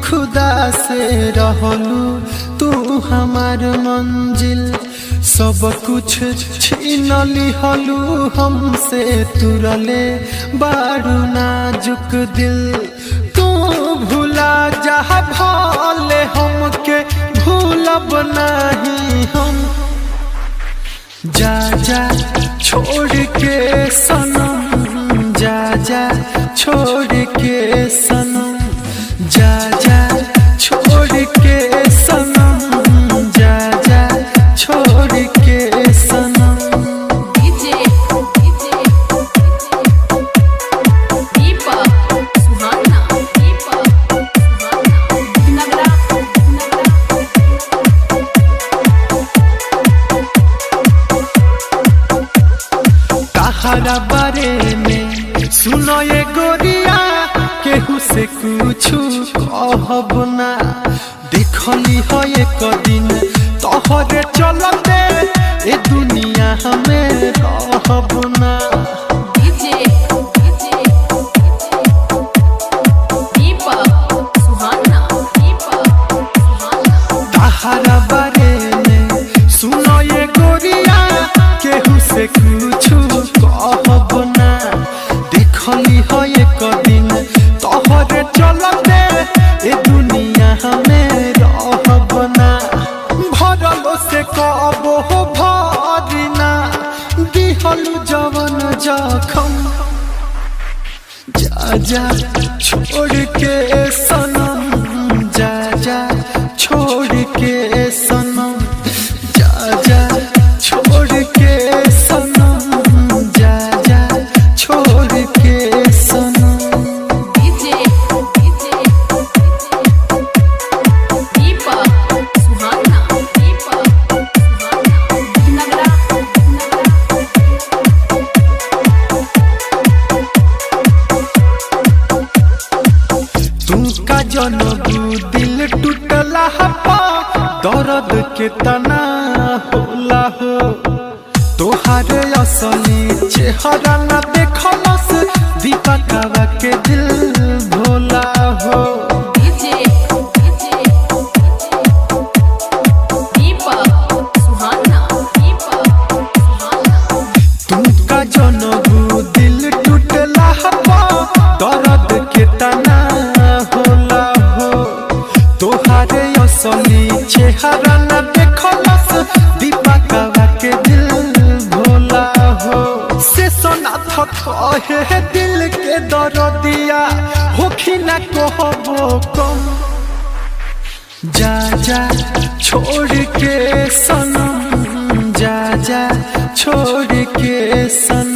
खुदा से रहलू तू हमार मंजिल। सब कुछ छीन लिहलू हमसे तुरले बारू नाजुक दिल। तू भूला जा भले हमके भूलब नहीं हम। जा जा छोड़ के सनम, जा जा छोड़ के सनम, जा जा छोड़ के सनम, जा जा छोड़ के सनम। ताहरा बारे में सुनो ये गोरिया केहू से कुछ कहब ना। देखली हो एक दिन तोहरे चलते ए दुनिया हमें रहब ना। ताहरा बारे में सुनो ये गोरिया केहू से कुछ कहब ना। देखली हो एक दिन तोहरे चलते ए दुनिया हमें रहब ना। भरलो से कहबो हो भरिना दिहलु जवन जखम। जा जा छोड़ के सनम, जा जा छोड़ के सनम, जा जा छोड़ के सनम, जा जा छोड़ के सनम। जनबू दिल टूटला हपा दर्द के तना होला हो। तोहार असली चेहरा न देखलस दीपकवा के दिल भोला हो। तुमका जनबू दिल टूटला हपा दर्द के तना असली चेहरा न देखलस दीपकवा के दिल भोला हो। से सोनाथ कहे दिल के दर्दिया होखी न कहबो कम। जा जा छोड़ के सनम, जा जा छोड़ के सनम।